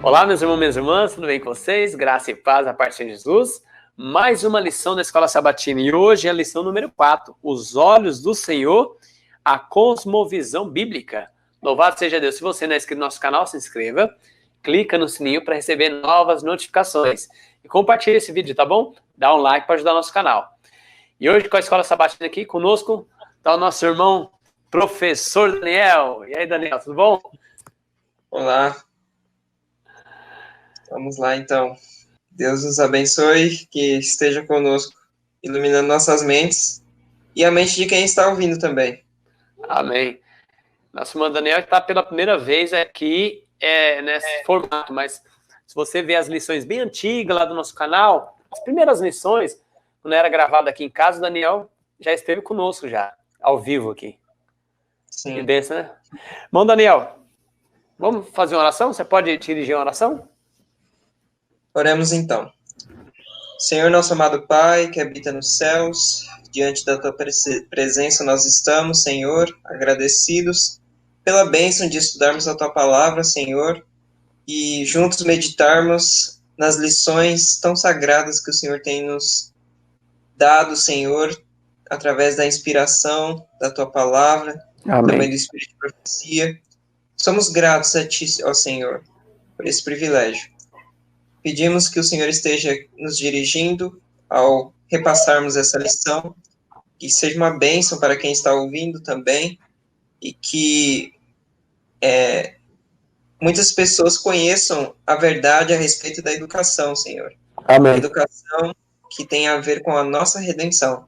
Olá, meus irmãos e minhas irmãs, tudo bem com vocês? Graça e paz a parte de Jesus. Mais uma lição da Escola Sabatina e hoje é a lição número 4, Os Olhos do Senhor, a Cosmovisão Bíblica. Louvado seja Deus. Se você não é inscrito no nosso canal, se inscreva, clica no sininho para receber novas notificações e compartilhe esse vídeo, tá bom? Dá um like para ajudar o nosso canal. E hoje com a Escola Sabatina aqui conosco está o nosso irmão, professor Daniel. E aí, Daniel, tudo bom? Olá. Vamos lá, então. Deus nos abençoe, que esteja conosco, iluminando nossas mentes e a mente de quem está ouvindo também. Amém. Nosso irmão Daniel está pela primeira vez aqui nesse formato, mas se você ver as lições bem antigas lá do nosso canal, as primeiras lições, quando era gravado aqui em casa, o Daniel já esteve conosco já, ao vivo aqui. Sim. Que benção, né? Irmão Daniel, vamos fazer uma oração? Você pode dirigir uma oração? Oremos então. Senhor, nosso amado Pai, que habita nos céus, diante da Tua presença nós estamos, Senhor, agradecidos pela bênção de estudarmos a Tua palavra, Senhor, e juntos meditarmos nas lições tão sagradas que o Senhor tem nos dado, Senhor, através da inspiração da Tua palavra, Amém. Também do Espírito de Profecia. Somos gratos a Ti, ó Senhor, por esse privilégio. Pedimos que o Senhor esteja nos dirigindo ao repassarmos essa lição, que seja uma bênção para quem está ouvindo também, e que muitas pessoas conheçam a verdade a respeito da educação, Senhor. Amém. A educação que tem a ver com a nossa redenção.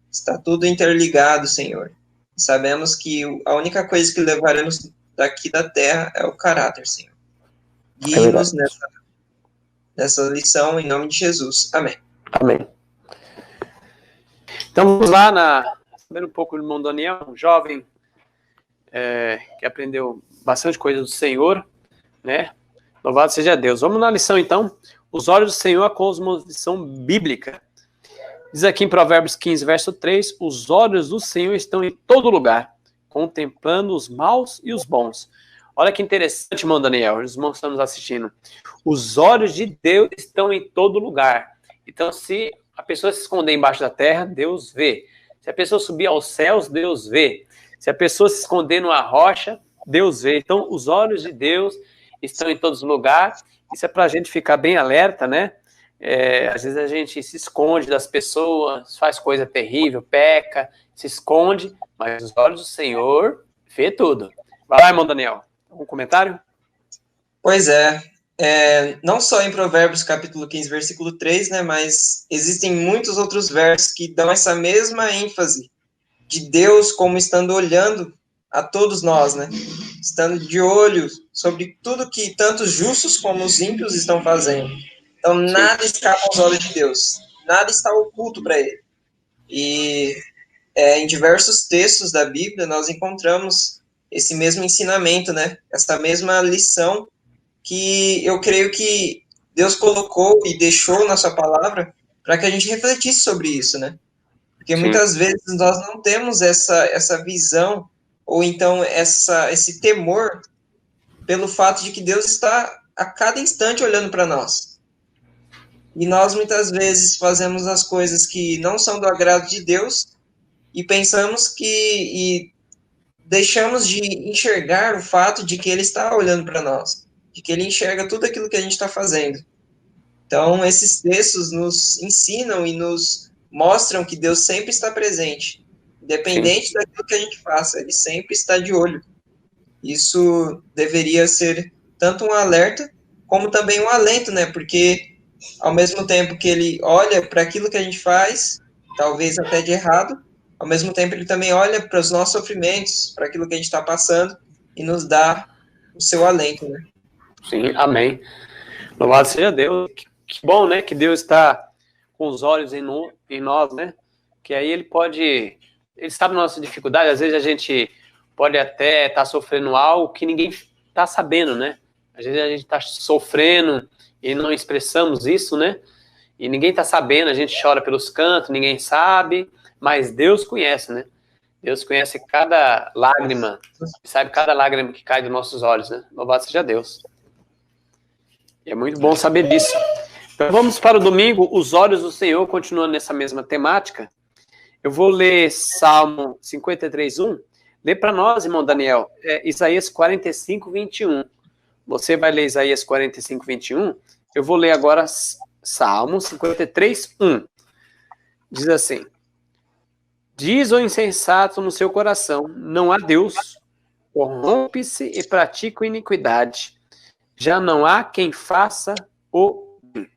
Está tudo interligado, Senhor. Sabemos que a única coisa que levaremos daqui da terra é o caráter, Senhor. Guie-nos nessa lição, em nome de Jesus. Amém. Amém. Então vamos lá, sabendo um pouco do irmão Daniel, um jovem que aprendeu bastante coisa do Senhor, né? Louvado seja Deus. Vamos na lição então. Os olhos do Senhor, a cosmovisão bíblica. Diz aqui em Provérbios 15, verso 3, os olhos do Senhor estão em todo lugar, contemplando os maus e os bons. Olha que interessante, irmão Daniel, os irmãos que estão nos assistindo. Os olhos de Deus estão em todo lugar. Então, se a pessoa se esconder embaixo da terra, Deus vê. Se a pessoa subir aos céus, Deus vê. Se a pessoa se esconder numa rocha, Deus vê. Então, os olhos de Deus estão em todos os lugares. Isso é para a gente ficar bem alerta, né? Às vezes a gente se esconde das pessoas, faz coisa terrível, peca, se esconde, mas os olhos do Senhor vê tudo. Vai lá, irmão Daniel. Algum comentário? Pois é. Não só em Provérbios capítulo 15, versículo 3, né, mas existem muitos outros versos que dão essa mesma ênfase de Deus como estando olhando a todos nós, né, estando de olho sobre tudo que tanto os justos como os ímpios estão fazendo. Então, nada escapa aos olhos de Deus, nada está oculto para Ele. E em diversos textos da Bíblia nós encontramos esse mesmo ensinamento, né, essa mesma lição que eu creio que Deus colocou e deixou na sua palavra para que a gente refletisse sobre isso, né? Porque muitas vezes nós não temos essa visão, ou então esse temor pelo fato de que Deus está a cada instante olhando para nós. E nós muitas vezes fazemos as coisas que não são do agrado de Deus e pensamos e deixamos de enxergar o fato de que Ele está olhando para nós, de que Ele enxerga tudo aquilo que a gente está fazendo. Então, esses textos nos ensinam e nos mostram que Deus sempre está presente, independente daquilo que a gente faça, Ele sempre está de olho. Isso deveria ser tanto um alerta, como também um alento, né? Porque, ao mesmo tempo que Ele olha para aquilo que a gente faz, talvez até de errado, ao mesmo tempo Ele também olha para os nossos sofrimentos, para aquilo que a gente está passando, e nos dá o seu alento, né? Sim, amém. Louvado seja Deus. Que bom, né, que Deus está com os olhos em nós, né, que aí Ele sabe a nossa dificuldade, às vezes a gente pode até estar sofrendo algo que ninguém está sabendo, né, às vezes a gente está sofrendo e não expressamos isso, né, e ninguém está sabendo, a gente chora pelos cantos, ninguém sabe, mas Deus conhece, né, Deus conhece cada lágrima, sabe cada lágrima que cai dos nossos olhos, né, louvado seja Deus. É muito bom saber disso. Então vamos para o domingo, os olhos do Senhor, continuando nessa mesma temática. Eu vou ler Salmo 53:1. Lê para nós, irmão Daniel, Isaías 45:21. Você vai ler Isaías 45:21. Eu vou ler agora Salmo 53:1. Diz assim: diz o insensato no seu coração, não há Deus, corrompe-se e pratica iniquidade. Já não há quem faça o bem.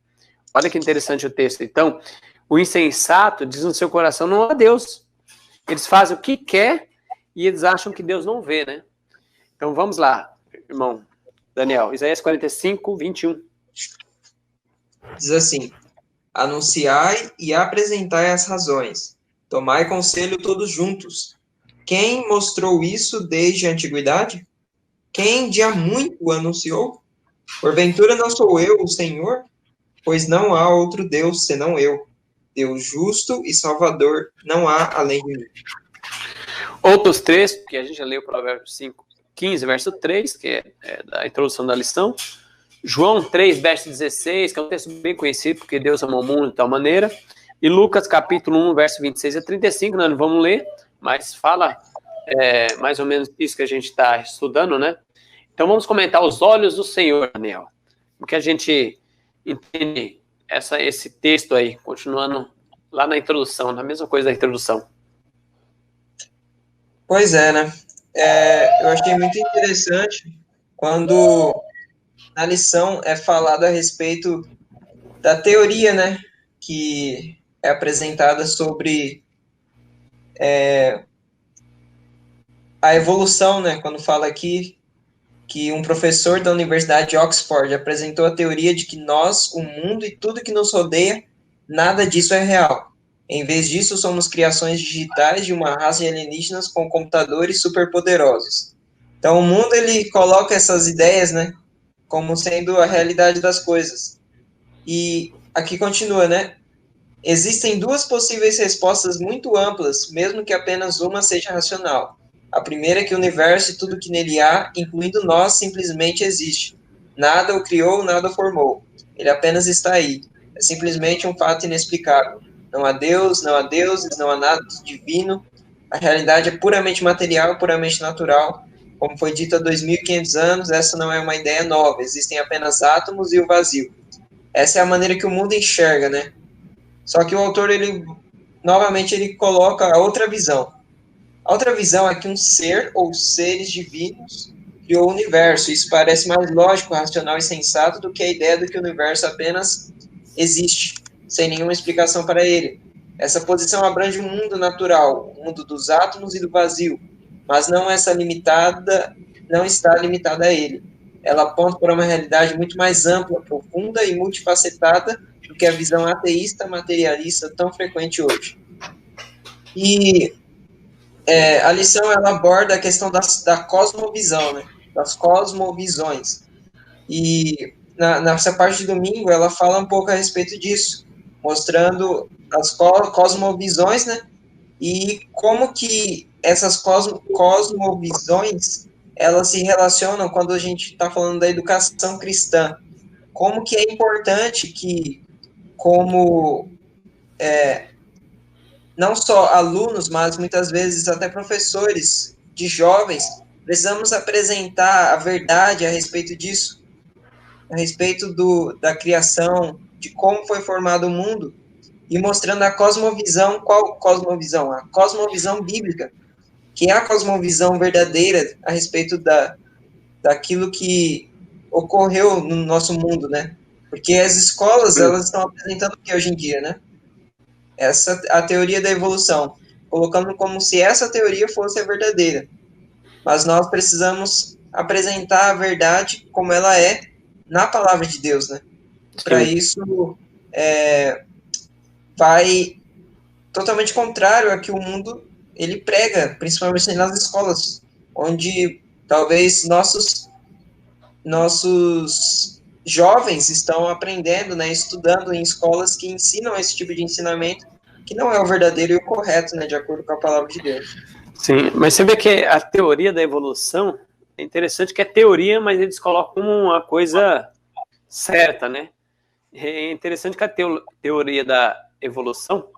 Olha que interessante o texto. Então, o insensato diz no seu coração, não há Deus. Eles fazem o que quer e eles acham que Deus não vê, né? Então, vamos lá, irmão Daniel. Isaías 45:21. Diz assim: anunciai e apresentai as razões. Tomai conselho todos juntos. Quem mostrou isso desde a antiguidade? Quem de há muito o anunciou? Porventura não sou eu, o Senhor? Pois não há outro Deus senão eu. Deus justo e salvador não há além de mim. Outros trechos, que a gente já leu o Provérbios 5:15, verso 3, que é da introdução da lição. João 3, verso 16, que é um texto bem conhecido, porque Deus amou o mundo de tal maneira. E Lucas, capítulo 1, verso 26 a 35, nós não vamos ler, mas fala mais ou menos isso que a gente está estudando, né? Então vamos comentar os olhos do Senhor, Daniel. Porque a gente entende esse texto aí, continuando lá na introdução, na mesma coisa da introdução. Pois é, né? Eu achei muito interessante quando na lição é falado a respeito da teoria, né? Que é apresentada sobre a evolução, né? Quando fala aqui que um professor da Universidade de Oxford apresentou a teoria de que nós, o mundo e tudo que nos rodeia, nada disso é real. Em vez disso, somos criações digitais de uma raça de alienígenas com computadores superpoderosos. Então, o mundo, ele coloca essas ideias, né, como sendo a realidade das coisas. E aqui continua, né? Existem duas possíveis respostas muito amplas, mesmo que apenas uma seja racional. A primeira é que o universo e tudo que nele há, incluindo nós, simplesmente existe. Nada o criou, nada o formou. Ele apenas está aí. É simplesmente um fato inexplicável. Não há Deus, não há deuses, não há nada divino. A realidade é puramente material, puramente natural. Como foi dito há 2.500 anos, essa não é uma ideia nova. Existem apenas átomos e o vazio. Essa é a maneira que o mundo enxerga, né? Só que o autor, novamente, ele coloca a outra visão. A outra visão é que um ser ou seres divinos criou o universo. Isso parece mais lógico, racional e sensato do que a ideia do que o universo apenas existe, sem nenhuma explicação para ele. Essa posição abrange o mundo natural, o mundo dos átomos e do vazio, mas não está limitada a ele. Ela aponta para uma realidade muito mais ampla, profunda e multifacetada do que a visão ateísta, materialista tão frequente hoje. E a lição, ela aborda a questão da cosmovisão, né? Das cosmovisões. E nessa parte de domingo, ela fala um pouco a respeito disso, mostrando as cosmovisões, né? E como que essas cosmovisões, elas se relacionam quando a gente está falando da educação cristã. Como que é importante que, como não só alunos, mas muitas vezes até professores de jovens, precisamos apresentar a verdade a respeito disso, a respeito da criação, de como foi formado o mundo, e mostrando a cosmovisão. Qual cosmovisão? A cosmovisão bíblica, que é a cosmovisão verdadeira a respeito daquilo que ocorreu no nosso mundo, né? Porque as escolas, elas estão apresentando o que hoje em dia, né? A teoria da evolução, colocando como se essa teoria fosse a verdadeira. Mas nós precisamos apresentar a verdade como ela é na palavra de Deus, né? Para isso, vai totalmente contrário a que o mundo ele prega, principalmente nas escolas, onde talvez nossos jovens estão aprendendo, né, estudando em escolas que ensinam esse tipo de ensinamento, que não é o verdadeiro e o correto, né, de acordo com a palavra de Deus. Sim, mas você vê que a teoria da evolução é interessante, que é teoria, mas eles colocam como uma coisa certa, né? É interessante que a teoria da evolução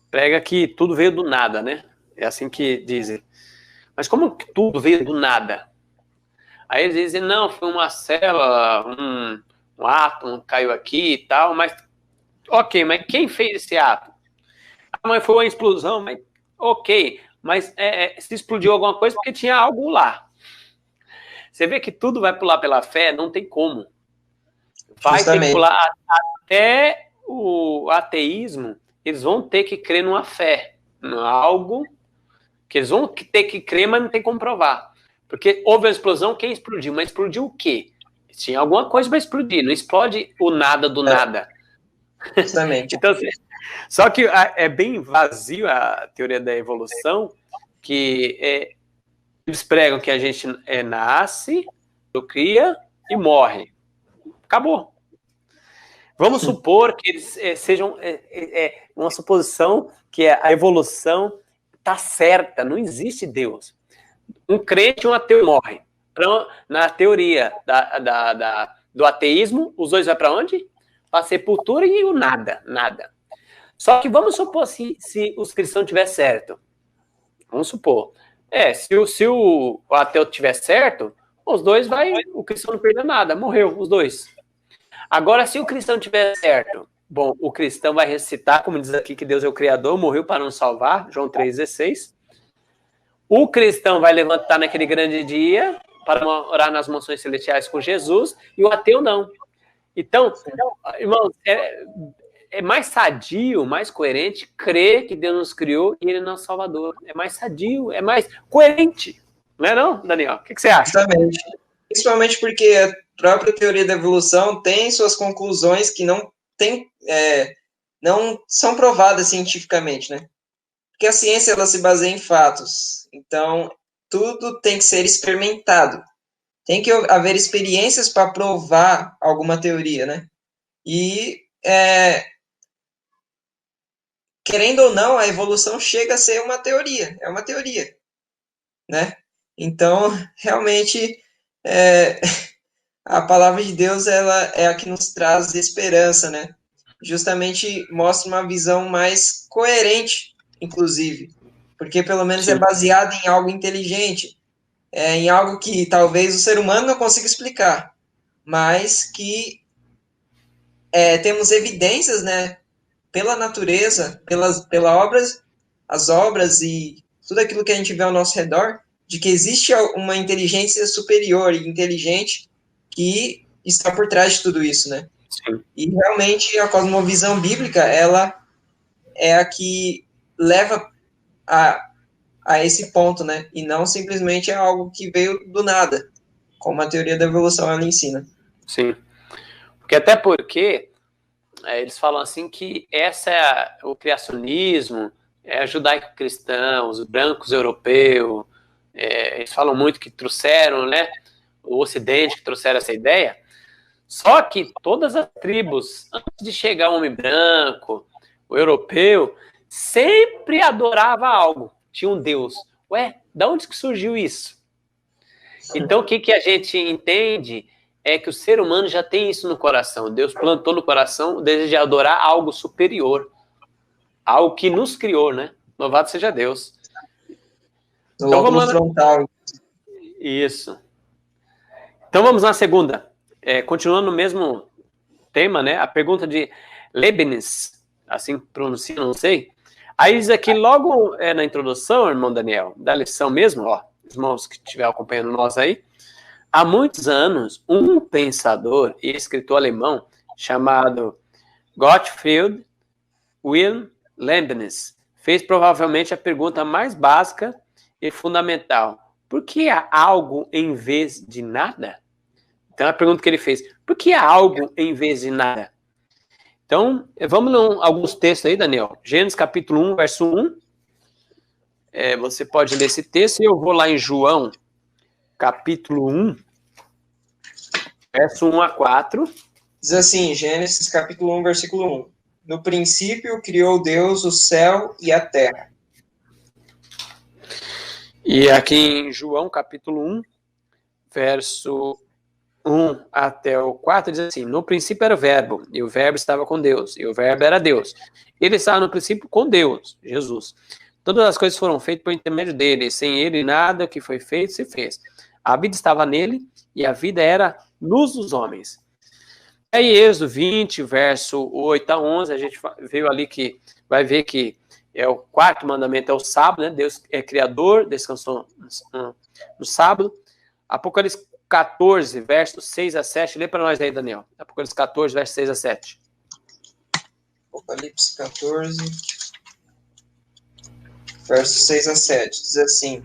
prega que tudo veio do nada, né? É assim que dizem. Mas como que tudo veio do nada? Aí eles dizem, não, foi uma célula, um átomo caiu aqui e tal, mas ok, mas quem fez esse átomo? Ah, mas foi uma explosão, mas ok, mas se explodiu alguma coisa porque tinha algo lá. Você vê que tudo vai pular pela fé, não tem como. Vai ter que pular até o ateísmo, eles vão ter que crer numa fé, em algo que eles vão ter que crer, mas não tem como provar. Porque houve uma explosão, quem explodiu? Mas explodiu o quê? Tinha alguma coisa para explodir, não explode o nada do nada. Justamente. Então, só que é bem vazio a teoria da evolução, que eles pregam que a gente nasce, cria e morre. Acabou. Vamos supor que eles sejam uma suposição que a evolução está certa, não existe Deus. Um crente e um ateu morrem. Então, na teoria do ateísmo, os dois vão para onde? Para a sepultura e o nada, nada. Só que vamos supor se os cristãos tiver certo. Vamos supor. Se o ateu tiver certo, os dois o cristão não perdeu nada, morreu, os dois. Agora, se o cristão tiver certo, bom, o cristão vai recitar, como diz aqui, que Deus é o Criador, morreu para nos salvar, João 3,16. O cristão vai levantar naquele grande dia para morar nas mansões celestiais com Jesus, e o ateu não. Então, irmãos, é mais sadio, mais coerente crer que Deus nos criou e Ele é nosso Salvador. É mais sadio, é mais coerente. Não é não, Daniel? O que você acha? Justamente. Principalmente porque a própria teoria da evolução tem suas conclusões que não são provadas cientificamente, né? Porque a ciência, ela se baseia em fatos. Então, tudo tem que ser experimentado. Tem que haver experiências para provar alguma teoria, né? E, querendo ou não, a evolução chega a ser uma teoria. É uma teoria, né? Então, realmente, a palavra de Deus, ela é a que nos traz esperança, né? Justamente mostra uma visão mais coerente, inclusive, porque pelo menos é baseada em algo inteligente, em algo que talvez o ser humano não consiga explicar, mas que temos evidências, né, pela natureza, as obras e tudo aquilo que a gente vê ao nosso redor, de que existe uma inteligência superior e inteligente que está por trás de tudo isso, né? Sim. E realmente a cosmovisão bíblica, ela é a que leva a esse ponto, né? E não simplesmente é algo que veio do nada, como a teoria da evolução ela ensina. Sim. Até porque eles falam assim que o criacionismo judaico-cristão, os brancos europeus, eles falam muito que trouxeram, né, o Ocidente, que trouxeram essa ideia. Só que todas as tribos, antes de chegar o homem branco, o europeu, sempre adorava algo, tinha um Deus. Ué, da onde que surgiu isso? Então, o que a gente entende é que o ser humano já tem isso no coração. Deus plantou no coração o desejo de adorar algo superior, algo que nos criou, né? Louvado seja Deus. Então, vamos lá. Frontal. Isso. Então, vamos na segunda. Continuando no mesmo tema, né? A pergunta de Leibniz, assim pronuncia, não sei. Aí diz aqui, logo na introdução, irmão Daniel, da lição mesmo, ó, irmãos que estiver acompanhando nós aí, há muitos anos, um pensador e escritor alemão chamado Gottfried Wilhelm Leibniz fez provavelmente a pergunta mais básica e fundamental. Por que há algo em vez de nada? Então, a pergunta que ele fez, por que há algo em vez de nada? Então, vamos ler alguns textos aí, Daniel. Gênesis capítulo 1, verso 1. Você pode ler esse texto e eu vou lá em João, capítulo 1, verso 1 a 4. Diz assim, Gênesis capítulo 1, versículo 1. No princípio criou Deus o céu e a terra. E aqui em João, capítulo 1, verso 1 até o 4 diz assim: no princípio era o verbo, e o verbo estava com Deus, e o verbo era Deus. Ele estava no princípio com Deus, Jesus. Todas as coisas foram feitas por intermédio dele, sem ele nada que foi feito se fez. A vida estava nele, e a vida era luz dos homens. Aí, Êxodo 20, verso 8 a 11, a gente veio ali que vai ver que é o quarto mandamento, é o sábado, né? Deus é criador, descansou no sábado. Apocalipse 14, versos 6 a 7, lê para nós aí, Daniel. Apocalipse 14, versos 6 a 7. Apocalipse 14, versos 6 a 7, diz assim: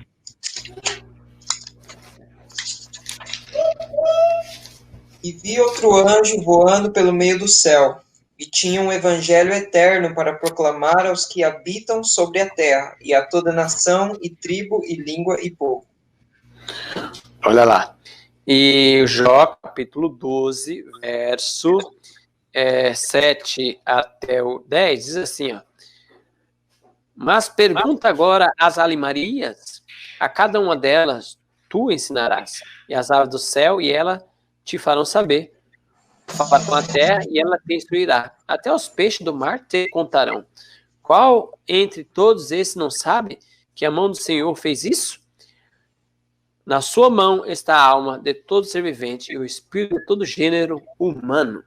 e vi outro anjo voando pelo meio do céu, e tinha um evangelho eterno para proclamar aos que habitam sobre a terra, e a toda nação, e tribo, e língua, e povo. Olha lá. E Jó, capítulo 12, verso 7 até o 10, diz assim, ó. Mas pergunta agora às alimarias, a cada uma delas tu ensinarás, e as aves do céu, e ela te farão saber. Fala com a terra, e ela te instruirá. Até os peixes do mar te contarão. Qual entre todos esses não sabe que a mão do Senhor fez isso? Na sua mão está a alma de todo ser vivente e o espírito de todo gênero humano.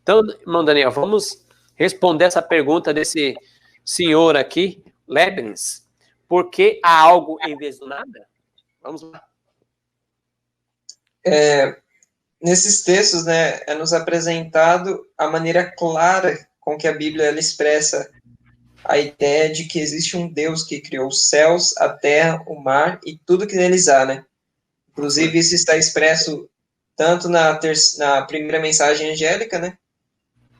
Então, irmão Daniel, vamos responder essa pergunta desse senhor aqui, Leibniz. Por que há algo em vez do nada? Vamos lá. Nesses textos, né, é nos apresentado a maneira clara com que a Bíblia ela expressa a ideia de que existe um Deus que criou os céus, a terra, o mar e tudo que neles há, né? Inclusive, isso está expresso tanto na primeira mensagem angélica, né?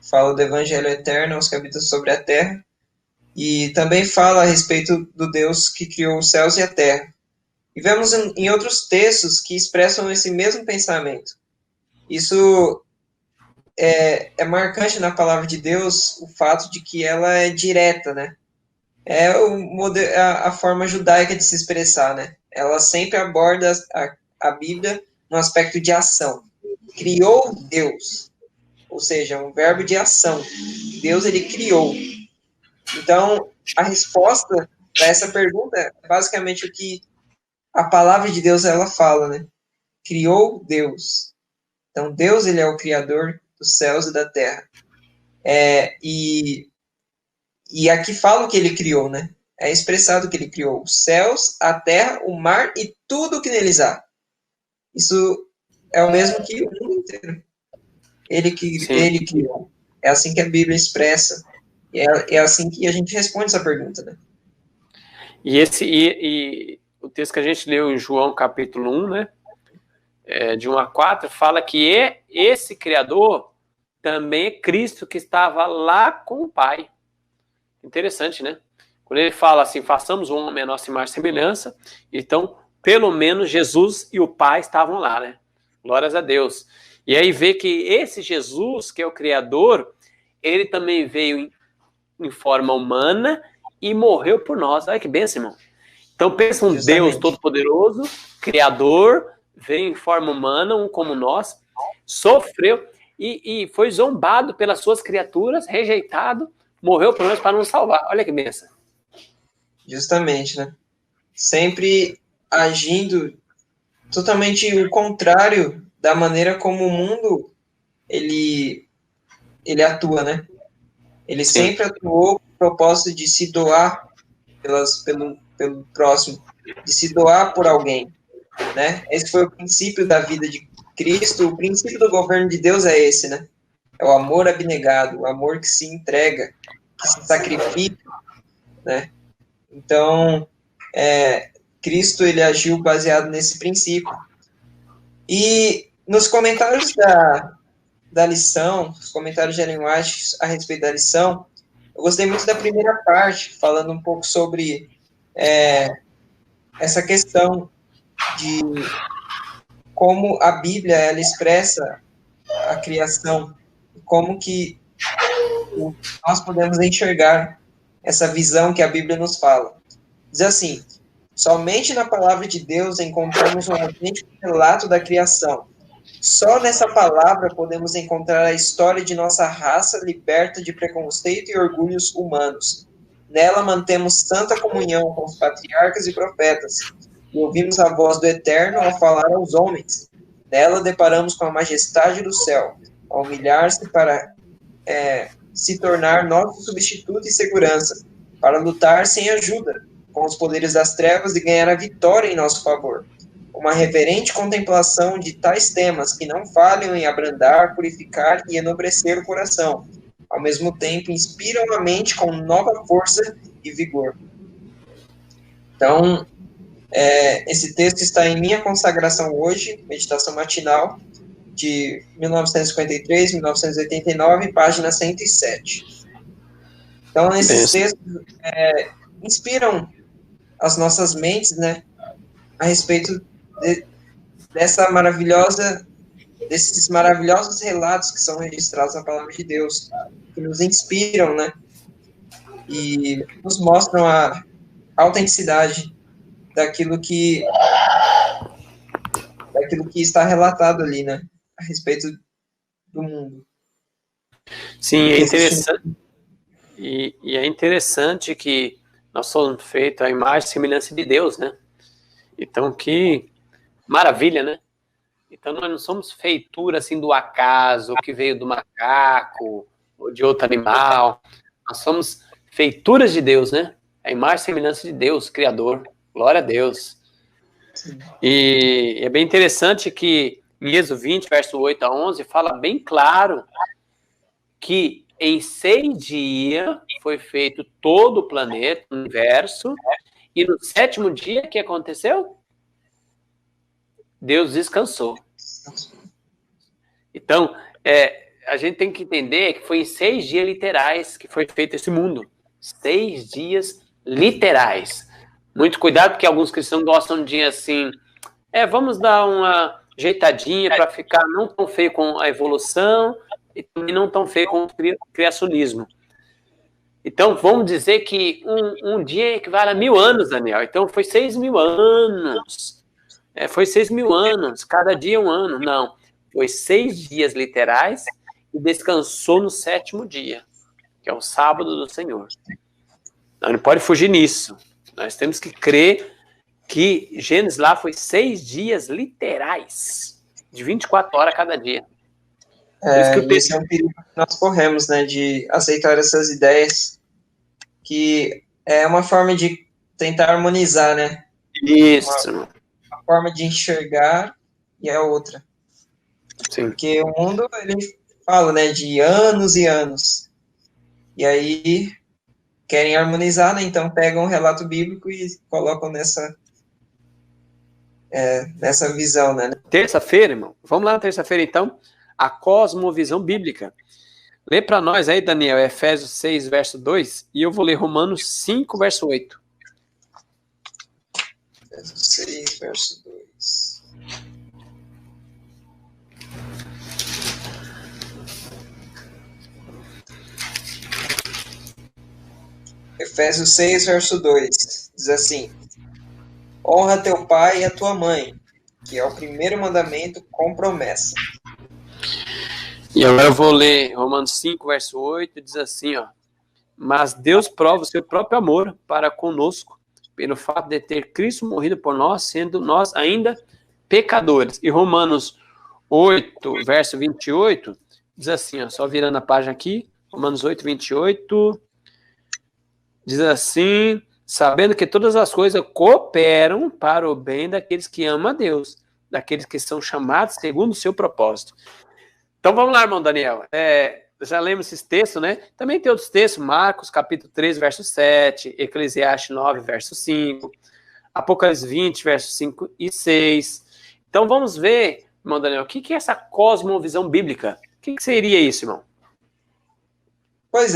Fala do Evangelho eterno aos que habitam sobre a terra. E também fala a respeito do Deus que criou os céus e a terra. E vemos em outros textos que expressam esse mesmo pensamento. Isso é marcante na palavra de Deus, o fato de que ela é direta, né? É a forma judaica de se expressar, né? Ela sempre aborda a Bíblia no aspecto de ação. Criou Deus, ou seja, um verbo de ação. Deus, ele criou. Então, a resposta para essa pergunta é basicamente o que a palavra de Deus, ela fala, né? Criou Deus. Então, Deus, ele é o criador dos céus e da terra. E aqui fala o que ele criou, né? É expressado que ele criou os céus, a terra, o mar e tudo o que neles há. Isso é o mesmo que o mundo inteiro. Ele criou. É assim que a Bíblia expressa. E é assim que a gente responde essa pergunta, né? E o texto que a gente leu em João capítulo 1, né? De 1 a 4, fala que esse Criador também é Cristo que estava lá com o Pai. Interessante, né? Quando ele fala assim, façamos um homem à nossa imagem e semelhança, então, pelo menos Jesus e o Pai estavam lá, né? Glórias a Deus. E aí vê que esse Jesus, que é o Criador, ele também veio em forma humana e morreu por nós. Olha que bênção, irmão. Então, pensa um Deus todo-poderoso, Criador, veio em forma humana, um como nós, sofreu e foi zombado pelas suas criaturas, rejeitado, morreu por nós para nos salvar. Olha que bênção. Justamente, né? Sempre agindo totalmente o contrário da maneira como o mundo ele atua, né? Ele sempre atuou com o propósito de se doar pelo próximo, de se doar por alguém, né? Esse foi o princípio da vida de Cristo, o princípio do governo de Deus é esse, né? É o amor abnegado, o amor que se entrega, que se sacrifica, né? Então, Cristo, ele agiu baseado nesse princípio. E nos comentários da lição, os comentários de Ellen White a respeito da lição, eu gostei muito da primeira parte, falando um pouco sobre essa questão de como a Bíblia, ela expressa a criação, como que nós podemos enxergar essa visão que a Bíblia nos fala. Diz assim: somente na palavra de Deus encontramos um autêntico relato da criação, Só nessa palavra podemos encontrar a história de nossa raça liberta de preconceito e orgulhos humanos. Nela mantemos santa comunhão com os patriarcas e profetas, e ouvimos a voz do Eterno ao falar aos homens. Nela deparamos com a majestade do céu, a humilhar-se para se tornar nosso substituto e segurança, para lutar sem ajuda, com os poderes das trevas e ganhar a vitória em nosso favor. Uma reverente contemplação de tais temas que não falham em abrandar, purificar e enobrecer o coração. Ao mesmo tempo, inspiram a mente com nova força e vigor. Então, esse texto está em Minha Consagração Hoje, meditação matinal, de 1953, 1989, página 107. Então, esses textos inspiram as nossas mentes, né, a respeito desses maravilhosos relatos que são registrados na Palavra de Deus, que nos inspiram, né, e nos mostram a autenticidade daquilo que está relatado ali, né, a respeito do mundo. Sim, é interessante. E é interessante que nós somos feitos à imagem e semelhança de Deus, né? Então, que maravilha, né? Então, nós não somos feitura assim do acaso, que veio do macaco ou de outro animal. Nós somos feituras de Deus, né? A imagem e semelhança de Deus, Criador. Glória a Deus. E é bem interessante que em Êxodo 20, verso 8 a 11, fala bem claro que em 6 dias foi feito todo o planeta, o universo, e no 7º dia, o que aconteceu? Deus descansou. Então, a gente tem que entender que foi em 6 dias literais que foi feito esse mundo. 6 dias literais. Muito cuidado, porque alguns cristãos gostam de assim, vamos dar uma ajeitadinha para ficar não tão feio com a evolução e também não tão feio com o criacionismo. Então, vamos dizer que um dia equivale a 1000 anos, Daniel. Então, foi 6.000 anos. Foi 6.000 anos, cada dia um ano. Não, foi 6 dias literais e descansou no 7º dia, que é o sábado do Senhor. Não pode fugir nisso. Nós temos que crer que Gênesis lá foi 6 dias literais, de 24 horas cada dia. Esse é um perigo que nós corremos, né, de aceitar essas ideias, que é uma forma de tentar harmonizar, né? Isso. Uma forma de enxergar e a outra. Sim. Porque o mundo, ele fala, né, de anos e anos. E aí querem harmonizar, né? Então pegam um relato bíblico e colocam nessa visão, né? Terça-feira, irmão. Vamos lá na terça-feira, então. A cosmovisão bíblica. Lê para nós aí, Daniel, Efésios 6, verso 2, e eu vou ler Romanos 5, verso 8. Efésios 6, verso 2. Efésios 6, verso 2, diz assim: honra teu pai e a tua mãe, que é o primeiro mandamento com promessa. E agora eu vou ler Romanos 5, verso 8, diz assim, ó: mas Deus prova o seu próprio amor para conosco, pelo fato de ter Cristo morrido por nós, sendo nós ainda pecadores. E Romanos 8, verso 28, diz assim, ó, só virando a página aqui, Romanos 8, 28, diz assim: sabendo que todas as coisas cooperam para o bem daqueles que amam a Deus, daqueles que são chamados segundo o seu propósito. Então vamos lá, irmão Daniel. Já lemos esses textos, né? Também tem outros textos, Marcos, capítulo 3, verso 7, Eclesiastes 9, verso 5, Apocalipse 20, verso 5 e 6. Então vamos ver, irmão Daniel, o que é essa cosmovisão bíblica? O que seria isso, irmão? Pois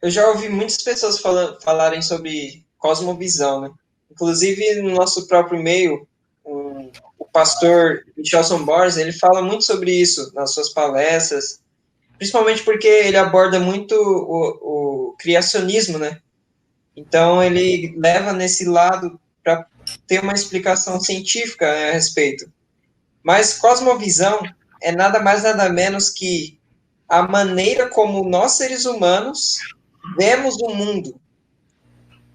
eu já ouvi muitas pessoas falarem sobre cosmovisão, né? Inclusive, no nosso próprio meio, o pastor Michelson Borges, ele fala muito sobre isso nas suas palestras, principalmente porque ele aborda muito o criacionismo, né? Então, ele leva nesse lado para ter uma explicação científica, né, a respeito. Mas cosmovisão é nada mais, nada menos que a maneira como nós, seres humanos, vemos o mundo.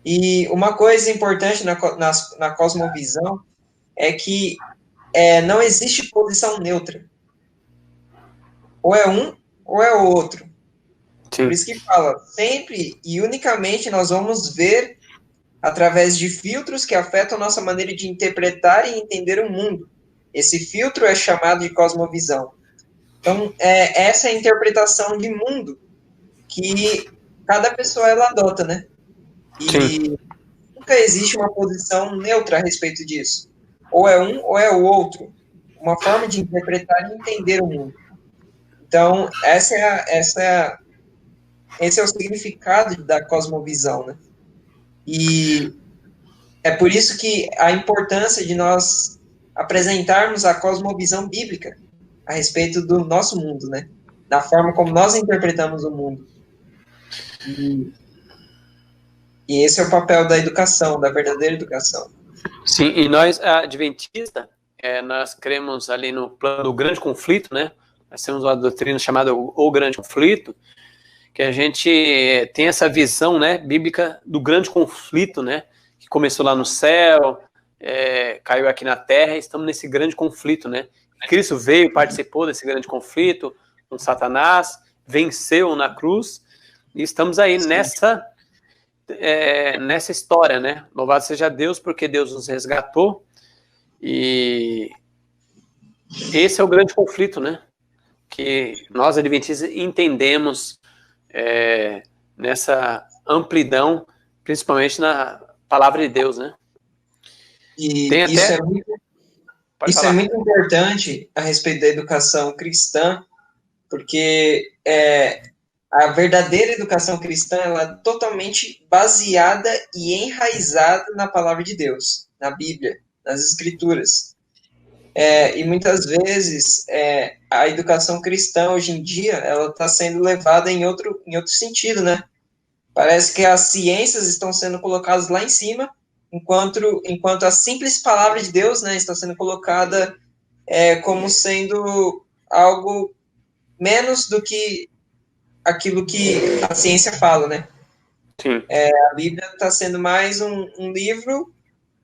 E uma coisa importante na cosmovisão é que não existe posição neutra. Ou é um, ou é o outro. Sim. Por isso que fala, sempre e unicamente nós vamos ver através de filtros que afetam a nossa maneira de interpretar e entender o mundo. Esse filtro é chamado de cosmovisão. Então, essa é a interpretação de mundo que cada pessoa ela adota, né? E Sim. nunca existe uma posição neutra a respeito disso. Ou é um, ou é o outro. Uma forma de interpretar e entender o mundo. Então, esse é o significado da cosmovisão, né? E é por isso que a importância de nós apresentarmos a cosmovisão bíblica a respeito do nosso mundo, né? Da forma como nós interpretamos o mundo. E esse é o papel da educação, da verdadeira educação. Sim, e nós, adventistas, nós cremos ali no plano do grande conflito, né? Nós temos uma doutrina chamada o grande conflito, que a gente tem essa visão, né, bíblica do grande conflito, né? Que começou lá no céu, caiu aqui na terra, e estamos nesse grande conflito, né? Cristo veio, participou desse grande conflito com Satanás, venceu na cruz, e estamos aí nessa história, né? Louvado seja Deus, porque Deus nos resgatou, e esse é o grande conflito, né? Que nós, adventistas, entendemos nessa amplidão, principalmente na palavra de Deus, né? E Tem isso, até... isso é muito importante a respeito da educação cristã, porque a verdadeira educação cristã ela é totalmente baseada e enraizada na palavra de Deus, na Bíblia, nas Escrituras. E muitas vezes a educação cristã hoje em dia ela está sendo levada em outro sentido, né? Parece que as ciências estão sendo colocadas lá em cima, enquanto a simples palavra de Deus, né, está sendo colocada como sendo algo menos do que aquilo que a ciência fala, né? Sim. A Bíblia está sendo mais um livro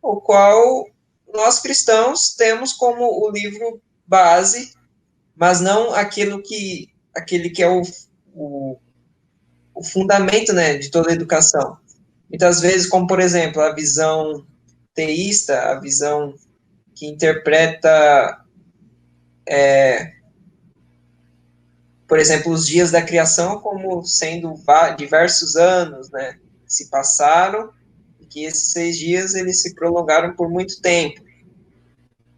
o qual nós cristãos temos como o livro base, mas não aquele que é o fundamento, né, de toda a educação. Muitas vezes, como por exemplo, a visão teísta, a visão que interpreta, por exemplo, os dias da criação como sendo diversos anos, né, que se passaram, e que esses 6 dias eles se prolongaram por muito tempo.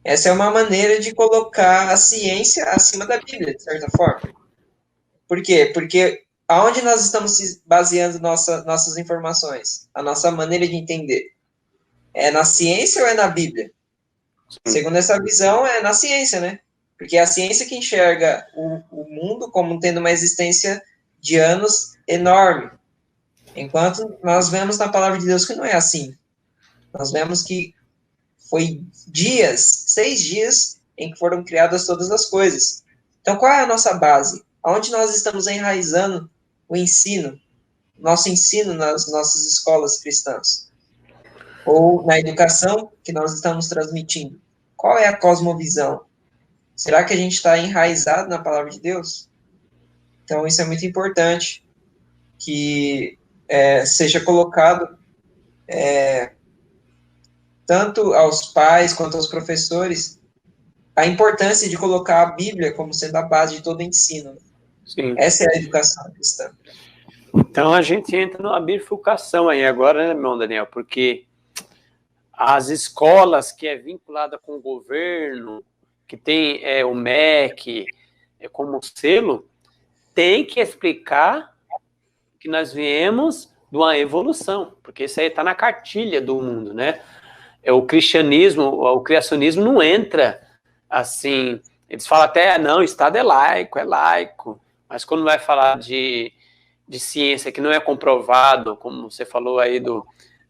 Essa é uma maneira de colocar a ciência acima da Bíblia, de certa forma. Por quê? Porque aonde nós estamos baseando nossas informações? A nossa maneira de entender? É na ciência ou é na Bíblia? Sim. Segundo essa visão, é na ciência, né? Porque é a ciência que enxerga o mundo como tendo uma existência de anos enorme. Enquanto nós vemos na palavra de Deus que não é assim. Nós vemos que foi 6 dias, em que foram criadas todas as coisas. Então, qual é a nossa base? Aonde nós estamos enraizando o ensino, nosso ensino nas nossas escolas cristãs? Ou na educação que nós estamos transmitindo? Qual é a cosmovisão? Será que a gente está enraizado na palavra de Deus? Então, isso é muito importante que seja colocado tanto aos pais quanto aos professores a importância de colocar a Bíblia como sendo a base de todo ensino. Sim. Essa é a educação cristã. Então a gente entra numa bifurcação aí agora, né, meu irmão Daniel? Porque as escolas que é vinculada com o governo, que tem o MEC como selo, tem que explicar que nós viemos de uma evolução, porque isso aí está na cartilha do mundo, né? O cristianismo, o criacionismo não entra assim, eles falam até, não, o Estado é laico, mas quando vai falar de ciência que não é comprovado, como você falou aí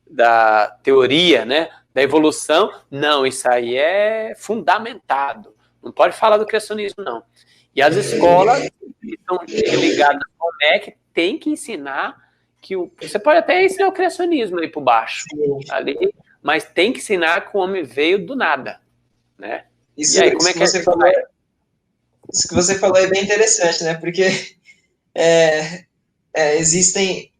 da teoria, né, da evolução, não, isso aí é fundamentado, Não pode falar do criacionismo, não. E as escolas que estão ligadas ao MEC têm que ensinar que você pode até ensinar o criacionismo aí por baixo, ali, mas tem que ensinar que o homem veio do nada, né? Isso, e aí, como é que você falou? Isso que você falou é bem interessante, né? Porque existem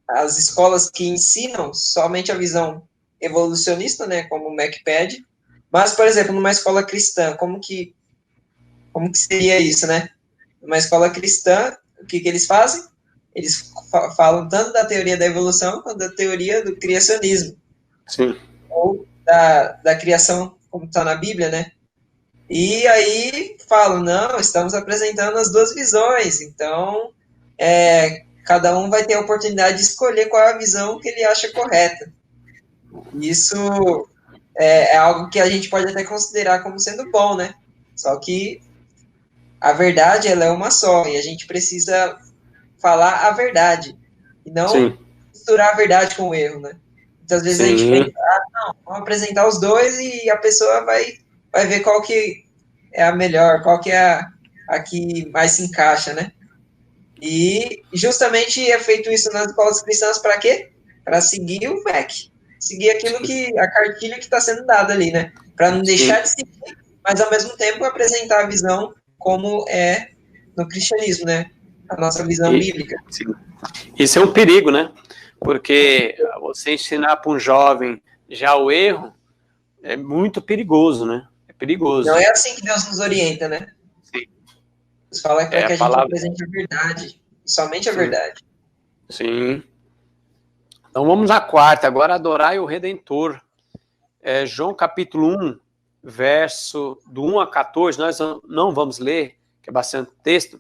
as escolas que ensinam somente a visão evolucionista, né? Como o MECPED, mas, por exemplo, numa escola cristã, como que seria isso, né? Numa escola cristã, o que eles fazem? Eles falam tanto da teoria da evolução quanto da teoria do criacionismo. Sim. Ou da criação, como está na Bíblia, né? E aí falam, não, estamos apresentando as duas visões, então cada um vai ter a oportunidade de escolher qual é a visão que ele acha correta. Isso é algo que a gente pode até considerar como sendo bom, né? Só que a verdade, ela é uma só, e a gente precisa falar a verdade, e não misturar a verdade com o erro, né? Muitas vezes a gente pensa, não, vamos apresentar os dois e a pessoa vai ver qual que é a melhor, qual que é a que mais se encaixa, né? E justamente é feito isso nas escolas cristãs para quê? Para seguir o MEC, seguir aquilo a cartilha que está sendo dada ali, né? Para não deixar de seguir, mas ao mesmo tempo apresentar a visão como é no cristianismo, né? A nossa visão bíblica. Sim. Isso é um perigo, né? Porque você ensinar para um jovem já o erro é muito perigoso, né? É perigoso. Não é assim que Deus nos orienta, né? Sim. Deus fala para que a gente apresente a verdade, somente a verdade. Sim. Então vamos à quarta, agora adorai o Redentor. João capítulo 1, verso do 1 a 14, nós não vamos ler, que é bastante texto.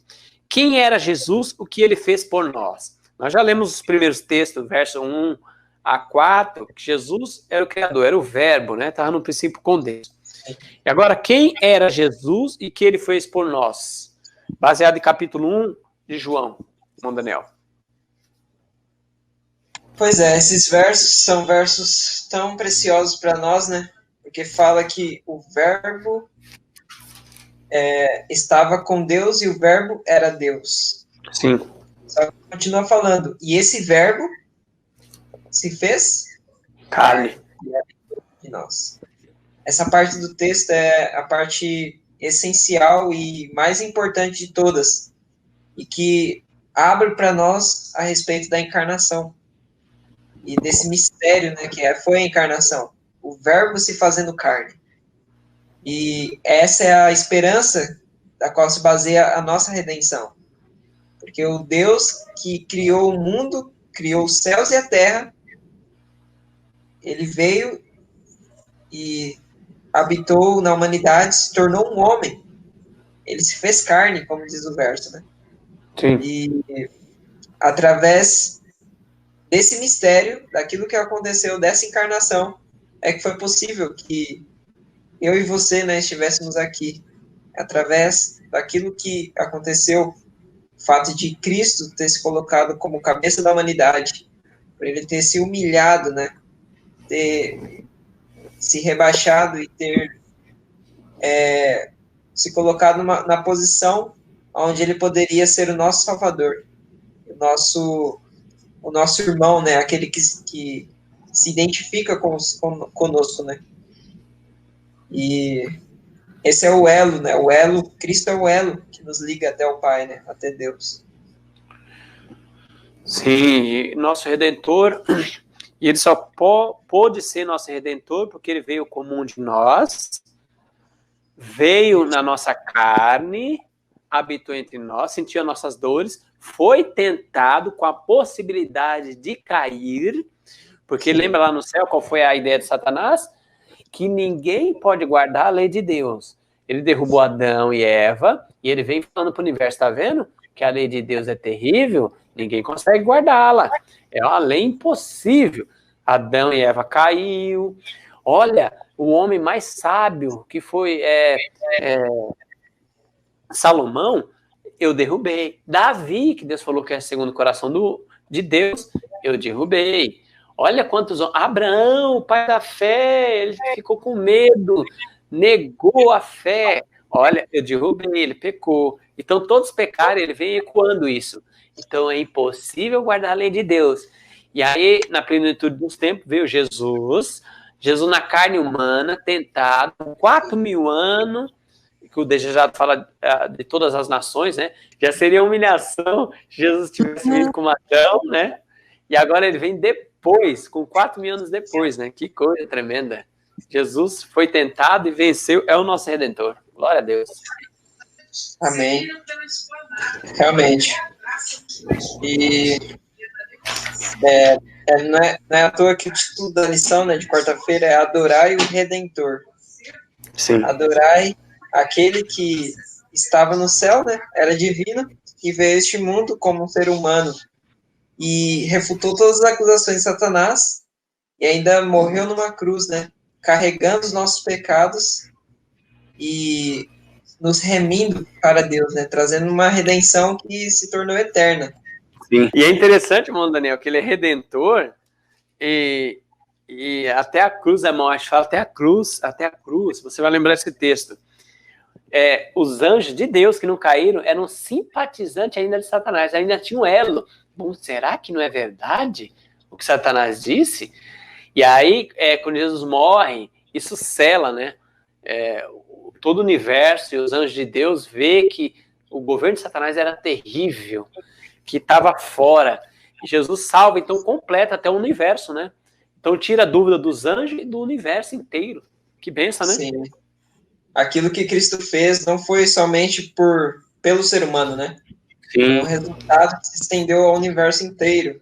Quem era Jesus, o que ele fez por nós? Nós já lemos os primeiros textos, verso 1 a 4, que Jesus era o Criador, era o Verbo, né? Estava no princípio com Deus. E agora, quem era Jesus e que ele fez por nós? Baseado em capítulo 1 de João, Daniel. Pois é, esses versos são versos tão preciosos para nós, né? Porque fala que o Verbo estava com Deus e o Verbo era Deus. Sim. Só que continua falando, e esse Verbo se fez carne de nós. Essa parte do texto é a parte essencial e mais importante de todas, e que abre para nós a respeito da encarnação e desse mistério, né, que foi a encarnação, o Verbo se fazendo carne. E essa é a esperança da qual se baseia a nossa redenção. Porque o Deus que criou o mundo, criou os céus e a terra, ele veio e habitou na humanidade, se tornou um homem. Ele se fez carne, como diz o verso, né? Sim. E através desse mistério, daquilo que aconteceu, dessa encarnação, é que foi possível que eu e você, né, estivéssemos aqui. Através daquilo que aconteceu, o fato de Cristo ter se colocado como cabeça da humanidade, por ele ter se humilhado, né, ter se rebaixado e ter se colocado na posição onde ele poderia ser o nosso Salvador, o nosso irmão, né, aquele que se identifica conosco, né. E esse é o elo, né, Cristo é o elo que nos liga até o Pai, né, até Deus. Sim, nosso Redentor, e ele só pôde ser nosso Redentor porque ele veio como um de nós, veio na nossa carne, habitou entre nós, sentiu as nossas dores, foi tentado com a possibilidade de cair, porque lembra lá no céu qual foi a ideia de Satanás? Que ninguém pode guardar a lei de Deus. Ele derrubou Adão e Eva, e ele vem falando para o universo, tá vendo? Que a lei de Deus é terrível, ninguém consegue guardá-la. É uma lei impossível. Adão e Eva caiu. Olha, o homem mais sábio, que foi Salomão, eu derrubei. Davi, que Deus falou que é segundo o coração de Deus, eu derrubei. Olha quantos... Abraão, o pai da fé, ele ficou com medo negou a fé. Olha, eu derrubei, ele pecou. Então todos pecaram, ele vem ecoando isso. Então é impossível guardar a lei de Deus. E aí, na plenitude dos tempos, veio Jesus na carne humana, tentado, 4.000 anos, que o desejado fala de todas as nações, né? Já seria humilhação se Jesus tivesse vindo com Adão, né? E agora ele vem depois, com 4.000 anos depois, né? Que coisa tremenda. Jesus foi tentado e venceu, é o nosso Redentor. Glória a Deus. Amém. Realmente. E não é à toa que o título da lição, né, de quarta-feira é Adorai o Redentor. Sim. Adorai aquele que estava no céu, né, era divino, e veio a este mundo como um ser humano. E refutou todas as acusações de Satanás, e ainda morreu numa cruz, né, carregando os nossos pecados e nos remindo para Deus, né, trazendo uma redenção que se tornou eterna. Sim. E é interessante, irmão Daniel, que ele é redentor e até a cruz da morte, fala até a cruz, você vai lembrar esse texto. Os anjos de Deus que não caíram eram simpatizantes ainda de Satanás, ainda tinha um elo. Bom, será que não é verdade o que Satanás disse? E aí, quando Jesus morre, isso sela, né? Todo o universo e os anjos de Deus vê que o governo de Satanás era terrível, que estava fora. E Jesus salva, então completa até o universo, né? Então tira a dúvida dos anjos e do universo inteiro. Que benção, né? Sim. Aquilo que Cristo fez não foi somente pelo ser humano, né? Sim. É um resultado que se estendeu ao universo inteiro.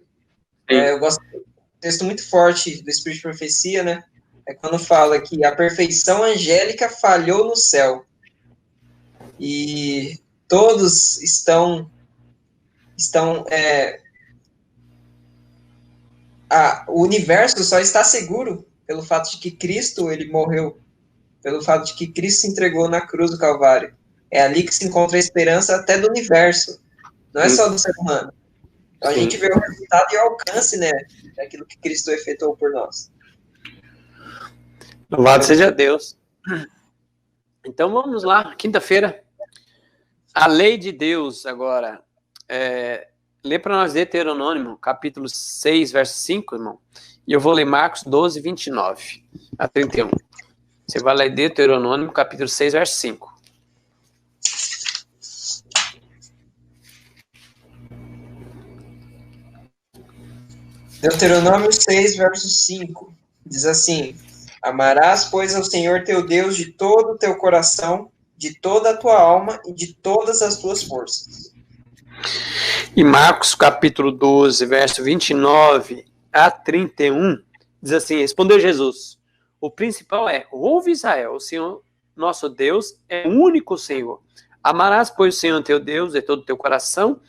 Eu gosto de um texto muito forte do Espírito de Profecia, né? É quando fala que a perfeição angélica falhou no céu. E todos estão o universo só está seguro pelo fato de que Cristo, ele morreu, pelo fato de que Cristo se entregou na cruz do Calvário. É ali que se encontra a esperança até do universo, não é só do ser humano. Então a gente vê o resultado e o alcance, né, daquilo que Cristo efetuou por nós. Louvado seja Deus. Então vamos lá, quinta-feira. A lei de Deus agora. Lê para nós Deuteronômio, capítulo 6, verso 5, irmão. E eu vou ler Marcos 12, 29 a 31. Você vai ler Deuteronômio, capítulo 6, verso 5. Deuteronômio 6, verso 5. Diz assim: Amarás, pois, ao Senhor teu Deus de todo o teu coração, de toda a tua alma e de todas as tuas forças. E Marcos, capítulo 12, verso 29 a 31, diz assim: Respondeu Jesus: O principal ouve Israel, o Senhor nosso Deus é o único Senhor. Amarás, pois, o Senhor teu Deus de todo o teu coração,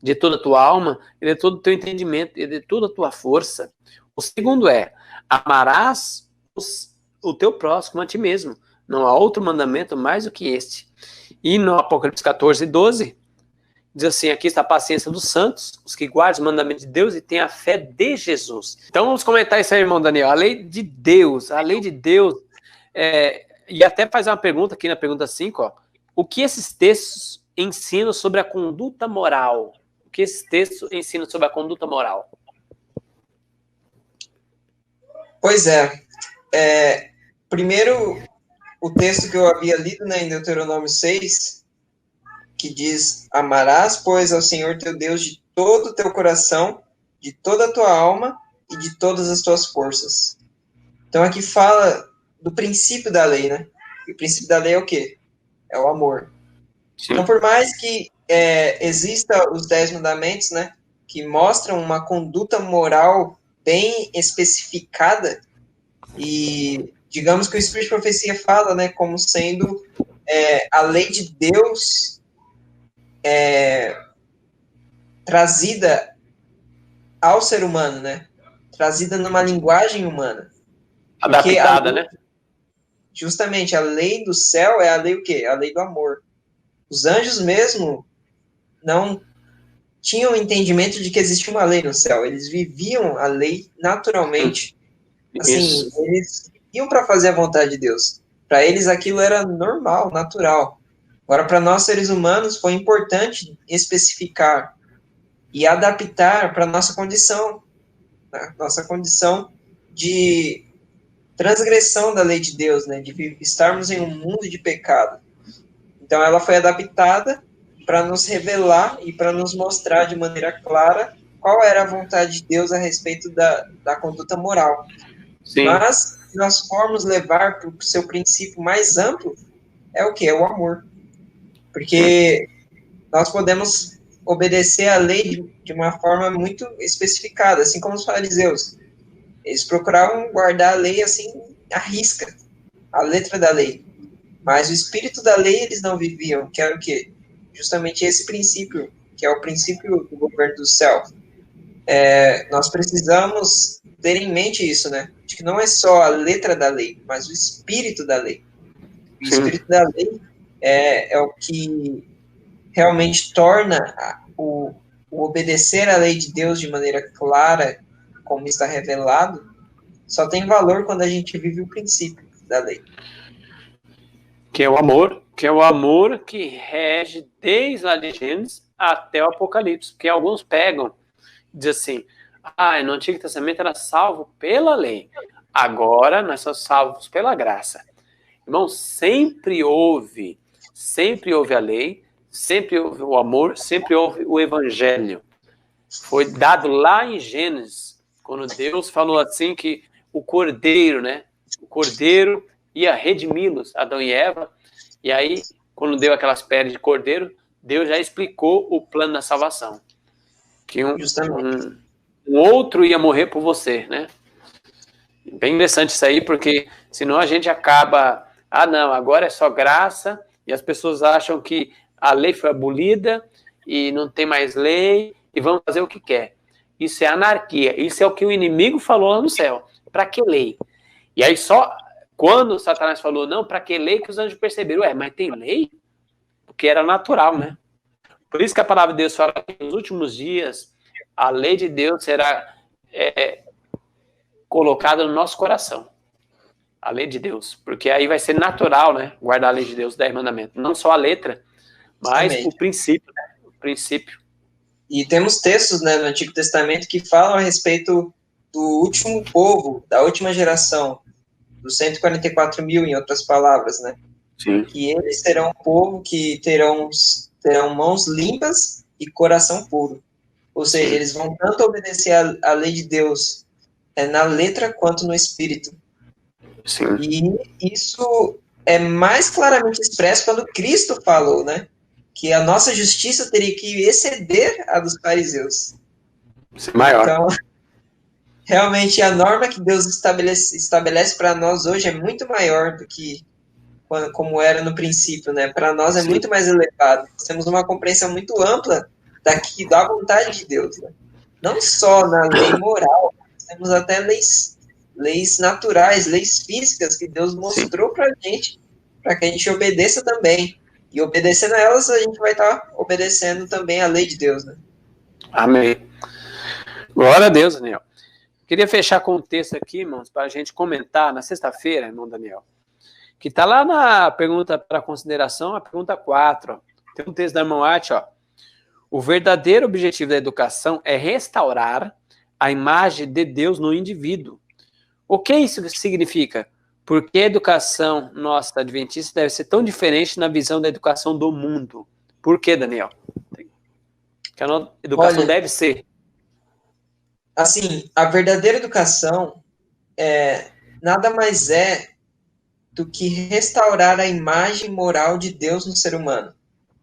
de toda a tua alma, e de todo o teu entendimento, e de toda a tua força. O segundo amarás o teu próximo a ti mesmo. Não há outro mandamento mais do que este. E no Apocalipse 14, 12, diz assim: aqui está a paciência dos santos, os que guardam os mandamentos de Deus e têm a fé de Jesus. Então vamos comentar isso aí, irmão Daniel. A lei de Deus, e até fazer uma pergunta aqui na pergunta 5, o que esses textos ensinam sobre a conduta moral? O que esses textos ensinam sobre a conduta moral? Pois primeiro, o texto que eu havia lido, né, em Deuteronômio 6, que diz: Amarás, pois, ao Senhor teu Deus de todo o teu coração, de toda a tua alma e de todas as tuas forças. Então, aqui fala do princípio da lei, né? E o princípio da lei é o quê? É o amor. Sim. Então, por mais que exista os 10 mandamentos, né, que mostram uma conduta moral bem especificada, e digamos que o Espírito de Profecia fala, né, como sendo a lei de Deus trazida ao ser humano, né, trazida numa linguagem humana. Adaptada, né? Justamente, a lei do céu é a lei o quê? A lei do amor. Os anjos mesmo não tinham entendimento de que existia uma lei no céu. Eles viviam a lei naturalmente. Assim, eles iam para fazer a vontade de Deus. Para eles aquilo era normal, natural. Agora, para nós seres humanos, foi importante especificar e adaptar para a nossa condição, né? Nossa condição de transgressão da lei de Deus, né? De estarmos em um mundo de pecado. Então, ela foi adaptada para nos revelar e para nos mostrar de maneira clara qual era a vontade de Deus a respeito da conduta moral. Sim. Mas, se nós formos levar para o seu princípio mais amplo, é o quê? É o amor. Porque nós podemos obedecer à lei de uma forma muito especificada, assim como os fariseus. Eles procuravam guardar a lei assim, à risca, a letra da lei. Mas o espírito da lei eles não viviam, que era o quê? Justamente esse princípio, que é o princípio do governo do céu. Nós precisamos ter em mente isso, né? De que não é só a letra da lei, mas o espírito da lei. O espírito da lei é o que realmente torna o obedecer à lei de Deus de maneira clara, como está revelado, só tem valor quando a gente vive o princípio da lei. Que é o amor que rege desde lá de Gênesis até o Apocalipse. Porque alguns pegam e dizem assim, no Antigo Testamento era salvo pela lei. Agora nós somos salvos pela graça. Irmão, sempre houve a lei, sempre houve o amor, sempre houve o evangelho. Foi dado lá em Gênesis, quando Deus falou assim que o cordeiro, né? O cordeiro ia redimi-los, Adão e Eva. E aí, quando deu aquelas peles de cordeiro, Deus já explicou o plano da salvação. Que um outro ia morrer por você, né? Bem interessante isso aí, porque senão a gente acaba... não, agora é só graça, e as pessoas acham que a lei foi abolida, e não tem mais lei, e vão fazer o que quer. Isso é anarquia, isso é o que o inimigo falou lá no céu. Para que lei? E aí só quando Satanás falou, não, para que lei, que os anjos perceberam, mas tem lei? Porque era natural, né? Por isso que a palavra de Deus fala que nos últimos dias a lei de Deus será colocada no nosso coração. A lei de Deus. Porque aí vai ser natural, né? Guardar a lei de Deus, 10 mandamentos. Não só a letra, mas o princípio, né? O princípio. E temos textos, né, no Antigo Testamento que falam a respeito do último povo, da última geração, dos 144 mil, em outras palavras, né? Sim. Que eles serão um povo que terão mãos limpas e coração puro. Ou seja, eles vão tanto obedecer à lei de Deus na letra quanto no espírito. Sim. E isso é mais claramente expresso quando Cristo falou, né? Que a nossa justiça teria que exceder a dos fariseus. Sim, maior. Então, realmente, a norma que Deus estabelece para nós hoje é muito maior do que como era no princípio, né? Para nós é muito mais elevado. Nós temos uma compreensão muito ampla da vontade de Deus, né? Não só na lei moral, temos até leis naturais, leis físicas que Deus mostrou para a gente, para que a gente obedeça também. E obedecendo a elas, a gente vai estar obedecendo também a lei de Deus, né? Amém. Glória a Deus, Daniel. Queria fechar com um texto aqui, irmãos, para a gente comentar na sexta-feira, irmão Daniel, que está lá na pergunta para consideração, a pergunta 4. Ó. Tem um texto da irmã Arte, ó. O verdadeiro objetivo da educação é restaurar a imagem de Deus no indivíduo. O que isso significa? Por que a educação nossa adventista deve ser tão diferente na visão da educação do mundo? Por que, Daniel? Que a educação deve ser. Assim, a verdadeira educação nada mais é do que restaurar a imagem moral de Deus no ser humano.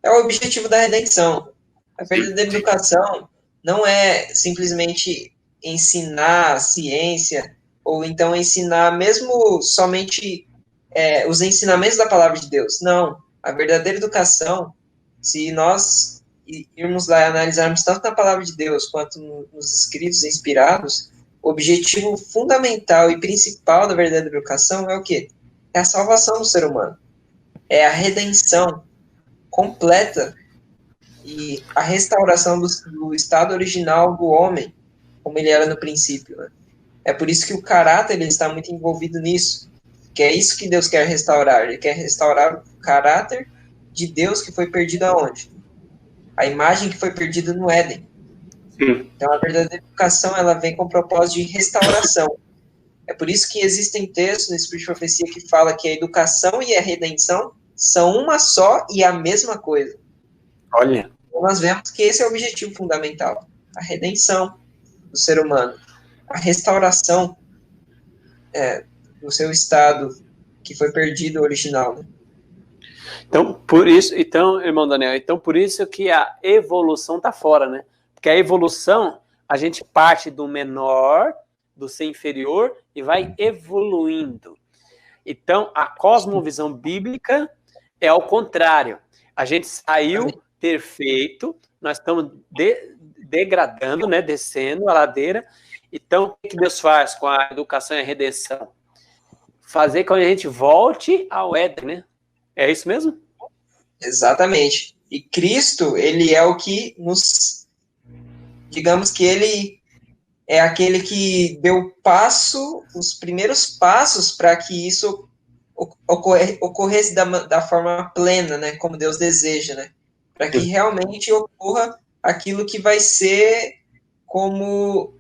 É o objetivo da redenção. A verdadeira educação não é simplesmente ensinar a ciência, ou então ensinar mesmo somente os ensinamentos da palavra de Deus. Não. A verdadeira educação, se nós irmos lá e analisarmos tanto na palavra de Deus quanto nos escritos inspirados, o objetivo fundamental e principal da verdadeira educação é o quê? É a salvação do ser humano. É a redenção completa e a restauração do estado original do homem, como ele era no princípio, né? É por isso que o caráter ele está muito envolvido nisso, que é isso que Deus quer restaurar. Ele quer restaurar o caráter de Deus que foi perdido aonde? A imagem que foi perdida no Éden. Sim. Então, a verdadeira educação, ela vem com o propósito de restauração. É por isso que existem textos no Espírito de Profecia que fala que a educação e a redenção são uma só e a mesma coisa. Olha. Então, nós vemos que esse é o objetivo fundamental. A redenção do ser humano. A restauração do seu estado que foi perdido original, né? Então, irmão Daniel, então por isso que a evolução tá fora, né? Porque a evolução, a gente parte do menor, do ser inferior, e vai evoluindo. Então, a cosmovisão bíblica é ao contrário. A gente saiu perfeito, nós estamos degradando, né? Descendo a ladeira. Então, o que Deus faz com a educação e a redenção? Fazer com que a gente volte ao Éden, né? É isso mesmo? Exatamente. E Cristo, ele é o que nos... Digamos que ele é aquele que deu os primeiros passos para que isso ocorresse da forma plena, né? Como Deus deseja, né? Para que realmente ocorra aquilo que vai ser como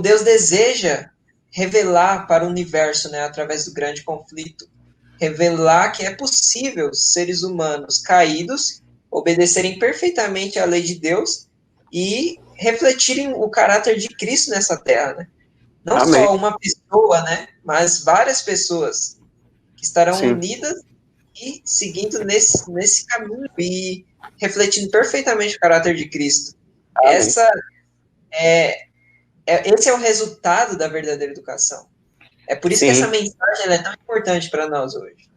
Deus deseja revelar para o universo, né? Através do grande conflito. Revelar que é possível seres humanos caídos obedecerem perfeitamente à lei de Deus e refletirem o caráter de Cristo nessa terra, né? Não Amém. só uma pessoa, né? Mas várias pessoas que estarão Sim. unidas e seguindo nesse caminho e refletindo perfeitamente o caráter de Cristo. Amém. Esse é o resultado da verdadeira educação. É por isso Sim. que essa mensagem ela é tão importante para nós hoje.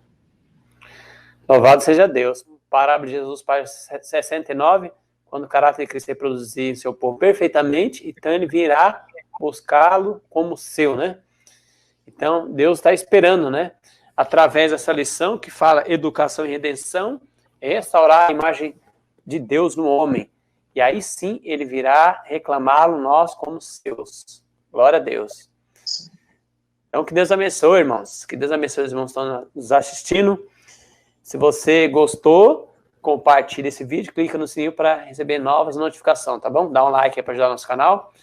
Louvado seja Deus. Parábola de Jesus, página 69, quando o caráter de Cristo reproduzir seu povo perfeitamente, então ele virá buscá-lo como seu, né? Então, Deus está esperando, né? Através dessa lição que fala educação e redenção, restaurar a imagem de Deus no homem. E aí sim ele virá reclamá-lo nós como seus. Glória a Deus. Então, que Deus abençoe, irmãos. Que Deus abençoe os irmãos que estão nos assistindo. Se você gostou, compartilhe esse vídeo, clica no sininho para receber novas notificações, tá bom? Dá um like aí para ajudar o nosso canal.